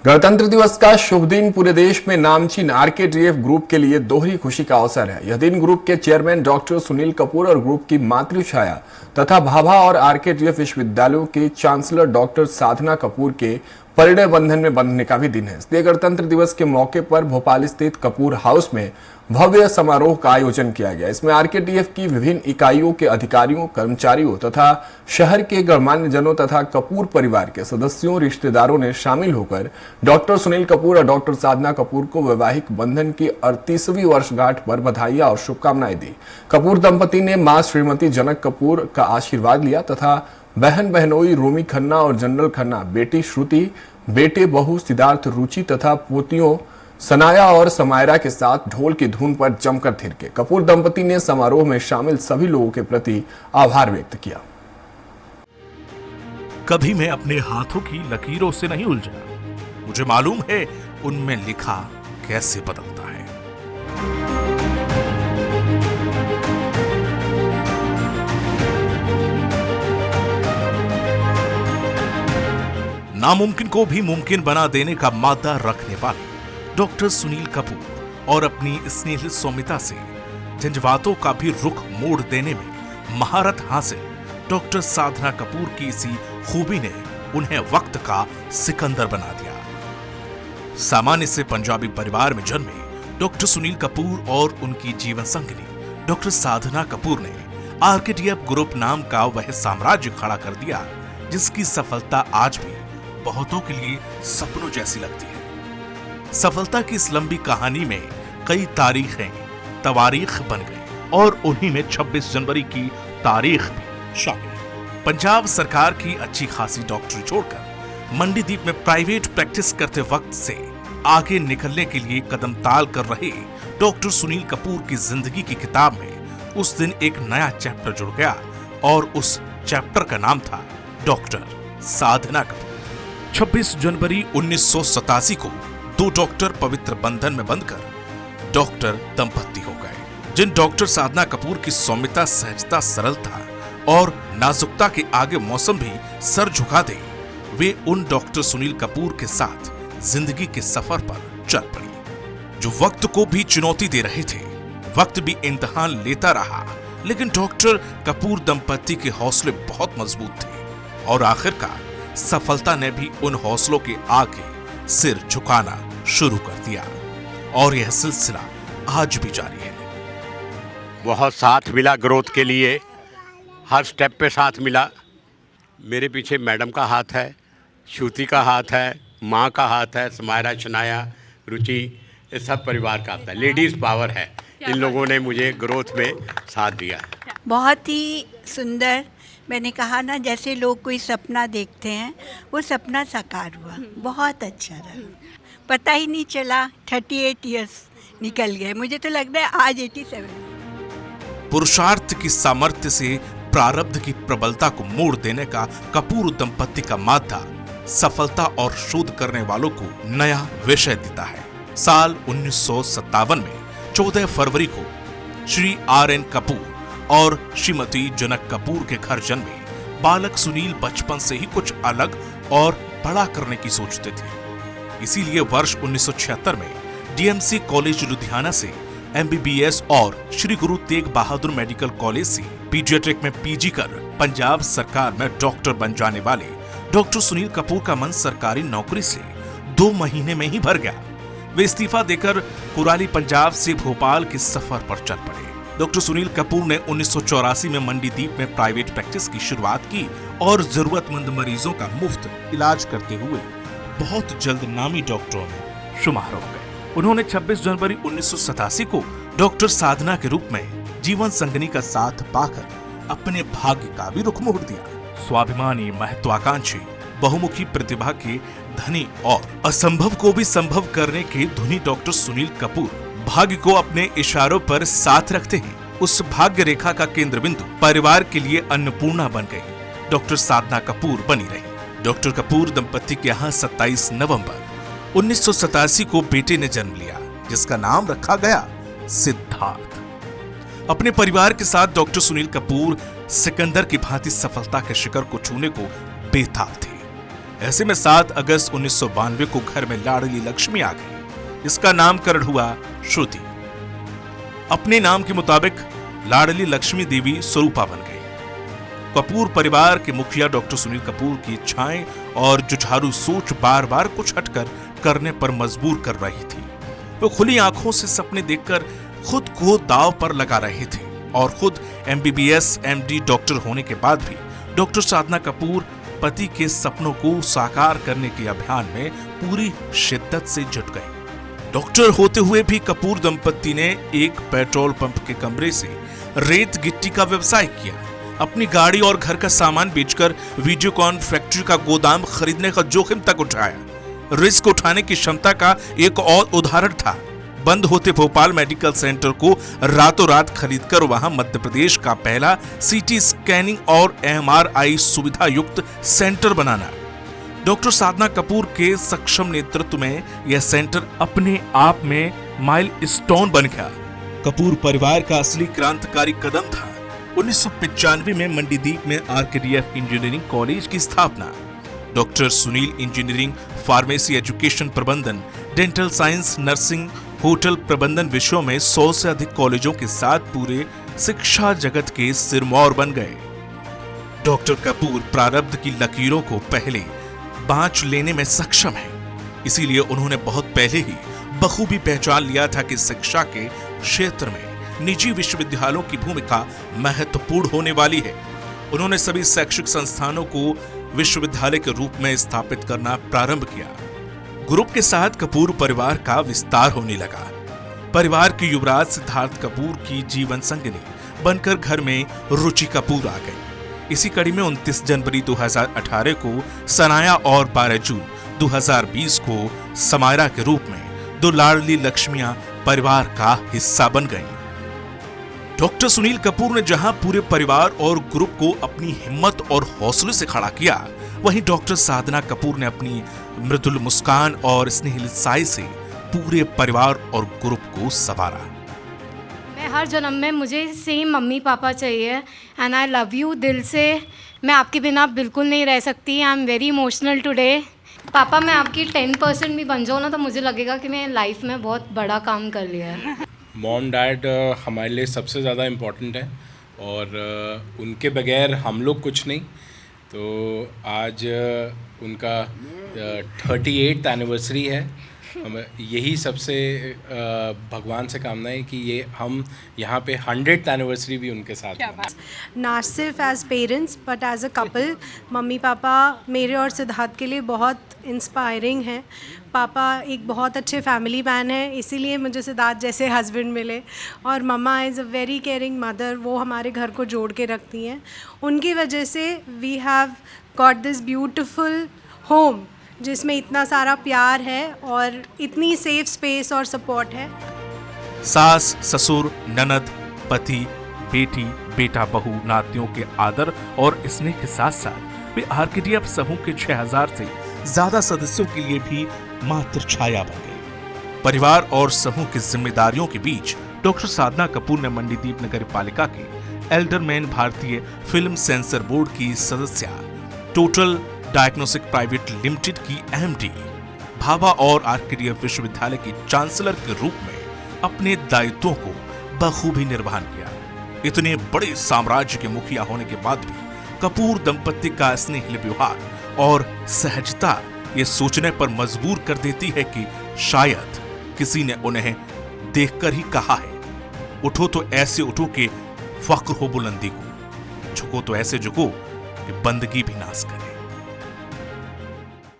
गणतंत्र दिवस का शुभ दिन पूरे देश में नामचीन आरकेटीएफ ग्रुप के लिए दोहरी खुशी का अवसर है। यह दिन ग्रुप के चेयरमैन डॉक्टर सुनील कपूर और ग्रुप की मातृछाया तथा भाभा और आरकेटीएफ विश्वविद्यालयों के चांसलर डॉक्टर साधना कपूर के परिणय बंधन में बंधने का भी दिन है। इसलिए गणतंत्र दिवस के मौके पर भोपाल स्थित कपूर हाउस में भव्य समारोह का आयोजन किया गया। इसमें आरकेटीएफ की विभिन्न इकाइयों के अधिकारियों, कर्मचारियों तथा शहर के गणमान्य जनों तथा कपूर परिवार के सदस्यों, रिश्तेदारों ने शामिल होकर डॉक्टर सुनील कपूर और डॉक्टर साधना कपूर को वैवाहिक बंधन की 38वीं वर्षगांठ पर बधाइयां और शुभकामनाएं दी। कपूर दंपति ने मां श्रीमती जनक कपूर का आशीर्वाद लिया तथा बहन बहनोई रोमी खन्ना और जनरल खन्ना, बेटी श्रुति, बेटे बहू सिद्धार्थ रुचि तथा पोतियों सनाया और समायरा के साथ ढोल की धुन पर जमकर थिरके। कपूर दंपति ने समारोह में शामिल सभी लोगों के प्रति आभार व्यक्त किया। कभी मैं अपने हाथों की लकीरों से नहीं उलझा, मुझे मालूम है उनमें लिखा कैसे बदलता है। नामुमकिन को भी मुमकिन बना देने का मादा रखने वाले डॉक्टर सुनील कपूर और अपनी स्नेहित सौम्यता से जज्बातों का भी रुख मोड़ देने में महारत हासिल डॉक्टर साधना कपूर की इसी खूबी ने उन्हें वक्त का सिकंदर बना दिया। सामान्य से पंजाबी परिवार में जन्मे डॉक्टर सुनील कपूर और उनकी जीवन संगिनी डॉक्टर साधना कपूर ने आरकेटीएफ ग्रुप नाम का वह साम्राज्य खड़ा कर दिया जिसकी सफलता आज भी बहुतों के लिए सपनों जैसी लगती है। सफलता की इस लंबी कहानी में कई तारीखें तवारीख बन गई और उन्हीं में 26 जनवरी की तारीख भी शामिल है। पंजाब सरकार की अच्छी खासी डॉक्टरी छोड़कर मंडीदीप में प्राइवेट प्रैक्टिस करते वक्त से आगे निकलने के लिए कदम ताल कर रहे डॉक्टर सुनील कपूर की जिंदगी की किताब में उस दिन एक नया चैप्टर जुड़ गया और उस चैप्टर का नाम था डॉक्टर साधना कपूर। 26 जनवरी 1987 को दो डॉक्टर पवित्र बंधन में बंधकर डॉक्टर दंपत्ति हो गए। जिन डॉक्टर साधना कपूर की सौम्यता, सहजता, सरलता और नाजुकता के आगे मौसम भी सर झुका दे, वे उन डॉक्टर सुनील कपूर के साथ जिंदगी के सफर पर चल पड़ी जो वक्त को भी चुनौती दे रहे थे। वक्त भी इम्तिहान लेता रहा, लेकिन डॉक्टर कपूर दंपत्ति के हौसले बहुत मजबूत थे और आखिरकार सफलता ने भी उन हौसलों के आगे सिर झुकाना शुरू कर दिया और यह सिलसिला आज भी जारी है। बहुत साथ मिला ग्रोथ के लिए, हर स्टेप पे साथ मिला। मेरे पीछे मैडम का हाथ है, श्रुति का हाथ है, माँ का हाथ है, समायरा, शनाया, रुचि, ये सब परिवार का हाथ है। लेडीज़ पावर है। इन लोगों ने मुझे ग्रोथ में साथ दिया। बहुत ही सुंदर। मैंने कहा ना, जैसे लोग कोई सपना देखते हैं वो सपना साकार हुआ। बहुत अच्छा रहा, पता ही नहीं चला 38 इयर्स निकल गए। मुझे तो लग रहा है आज 87। पुरुषार्थ की सामर्थ्य से प्रारब्ध की प्रबलता को मोड़ देने का कपूर दंपत्ति का मादा सफलता और शोध करने वालों को नया विषय देता है। साल 1957 में 14 फरवरी को श्री RN कपूर और श्रीमती जनक कपूर के घर जन्मे बालक सुनील बचपन से ही कुछ अलग और बड़ा करने की सोचते थे। इसीलिए वर्ष 1976 में DMC कॉलेज लुधियाना से MBBS और श्री गुरु तेग बहादुर मेडिकल कॉलेज से पीडियाट्रिक में PG कर पंजाब सरकार में डॉक्टर बन जाने वाले डॉक्टर सुनील कपूर का मन सरकारी नौकरी से 2 महीने में ही भर गया। वे इस्तीफा देकर कुराली पंजाब से भोपाल के सफर पर चल पड़े। डॉक्टर सुनील कपूर ने 1984 में मंडीदीप में प्राइवेट प्रैक्टिस की शुरुआत की और जरूरतमंद मरीजों का मुफ्त इलाज करते हुए बहुत जल्द नामी डॉक्टरों में शुमार हो गए। उन्होंने 26 जनवरी 1987 को डॉक्टर साधना के रूप में जीवन संगिनी का साथ पाकर अपने भाग्य का भी रुख मोड़ दिया। स्वाभिमानी, महत्वाकांक्षी, बहुमुखी प्रतिभा के धनी और असंभव को भी संभव करने के धुनी डॉक्टर सुनील कपूर भाग्य को अपने इशारों पर साथ रखते हैं। उस भाग्य रेखा का केंद्र बिंदु परिवार के लिए अन्नपूर्णा बन गई। डॉक्टर साधना कपूर बनी रही। डॉक्टर कपूर दंपत्ति के यहाँ 27 नवंबर 1987 को बेटे ने जन्म लिया जिसका नाम रखा गया सिद्धार्थ। अपने परिवार के साथ डॉक्टर सुनील कपूर सिकंदर की भांति सफलता के शिखर को छूने को बेताब थे। ऐसे में 7 अगस्त 1992 को घर में लाडली लक्ष्मी आ गई। इसका नामकरण हुआ श्रुति। अपने नाम के मुताबिक लाडली लक्ष्मी देवी स्वरूपा बन गई। कपूर परिवार के मुखिया डॉक्टर सुनील कपूर की इच्छाएं और जुझारू सोच बार बार कुछ हटकर करने पर मजबूर कर रही थी। वो खुली आंखों से सपने देखकर खुद को दांव पर लगा रहे थे और खुद MBBS MD डॉक्टर होने के बाद भी डॉक्टर साधना कपूर पति के सपनों को साकार करने के अभियान में पूरी शिद्दत से जुट गए। डॉक्टर होते हुए भी कपूर दंपत्ति ने एक पेट्रोल पंप के कमरे से रेत गिट्टी का व्यवसाय किया। अपनी गाड़ी और घर का सामान बेचकर वीडियोकॉन फैक्ट्री का गोदाम खरीदने का जोखिम तक उठाया। रिस्क उठाने की क्षमता का एक और उदाहरण था बंद होते भोपाल मेडिकल सेंटर को रातों रात खरीदकर वहां मध्य प्रदेश का पहला CT स्कैनिंग और MRI सुविधा युक्त सेंटर बनाना। डॉक्टर साधना कपूर के सक्षम नेतृत्व में यह सेंटर अपने आप में माइलस्टोन बन गया। कपूर परिवार का असली क्रांतिकारी कदम था 1995 में मंडीदीप में RKDF इंजीनियरिंग कॉलेज की स्थापना। Doctor Sunil engineering, pharmacy, education प्रबंधन, डेंटल साइंस, नर्सिंग, होटल प्रबंधन विषयों में 100 से अधिक कॉलेजों के साथ पूरे शिक्षा जगत के सिरमौर बन गए। डॉक्टर कपूर प्रारब्ध की लकीरों को पहले बांच लेने में सक्षम है, इसीलिए उन्होंने बहुत पहले ही बखूबी पहचान लिया था कि शिक्षा के क्षेत्र में निजी विश्वविद्यालयों की भूमिका महत्वपूर्ण होने वाली है। उन्होंने सभी शैक्षिक संस्थानों को विश्वविद्यालय के रूप में स्थापित करना प्रारंभ किया। ग्रुप के साथ कपूर परिवार का विस्तार होने लगा। परिवार के युवराज सिद्धार्थ कपूर की जीवन संगिनी बनकर घर में रुचि कपूर आ गई। इसी कड़ी में 29 जनवरी 2018 को सनाया और 12 जून 2020 को समायरा के रूप में 2 लाडली लक्ष्मियां परिवार का हिस्सा बन गईं। डॉक्टर सुनील कपूर ने जहां पूरे परिवार और ग्रुप को अपनी हिम्मत और हौसले से खड़ा किया, वहीं डॉक्टर साधना कपूर ने अपनी मृदुल मुस्कान और स्नेहिल साई से पूरे परिवार और ग्रुप को संवारा। मैं हर जन्म में मुझे सेम मम्मी पापा चाहिए एंड आई लव यू दिल से। मैं आपके बिना बिल्कुल नहीं रह सकती। I am very emotional today. पापा, मैं आपकी 10% भी बन जाऊँ ना तो मुझे लगेगा कि मैं लाइफ में बहुत बड़ा काम कर लिया है। मॉम डैड हमारे लिए सबसे ज़्यादा इम्पोर्टेंट है और उनके बगैर हम लोग कुछ नहीं। तो आज उनका 38th एनिवर्सरी है। हम यही सबसे भगवान से कामना है कि ये हम यहाँ पे 100th एनिवर्सरी भी उनके साथ मनाएं। नॉट सिर्फ as parents but as a couple मम्मी पापा मेरे और सिद्धार्थ के लिए बहुत इंस्पायरिंग हैं। पापा एक बहुत अच्छे फैमिली मैन है, इसीलिए मुझे सिद्धार्थ जैसे हस्बैंड मिले। और mamma is a very caring mother, वो हमारे घर को जोड़ के रखती हैं। उनकी वजह से we have got this beautiful home जिसमें इतना सारा प्यार है और इतनी सेफ स्पेस और सपोर्ट है। सास, ससुर, ननद, पति, बेटी, बेटा, बहू, नातियों के आदर और स्नेह के साथ साथ वे RKDF समूह के 6000 से ज्यादा सदस्यों के लिए भी मात्र छाया बन गई। परिवार और समूह की जिम्मेदारियों के बीच डॉक्टर साधना कपूर ने मंडीदीप नगर पालिका के एल्डरमैन, भारतीय फिल्म सेंसर बोर्ड की सदस्य, टोटल डायग्नोस्टिक प्राइवेट लिमिटेड की MD, भाभा और RKDF विश्वविद्यालय की चांसलर के रूप में अपने दायित्वों को बखूबी निर्वहन किया। इतने बड़े साम्राज्य के मुखिया होने के बाद भी कपूर दंपत्ति का स्नेहिल व्यवहार और सहजता ये सोचने पर मजबूर कर देती है कि शायद किसी ने उन्हें देखकर ही कहा है, उठो तो ऐसे उठो कि फक्र हो बुलंदी को, झुको तो ऐसे झुको कि बंदगी भी नाश करे।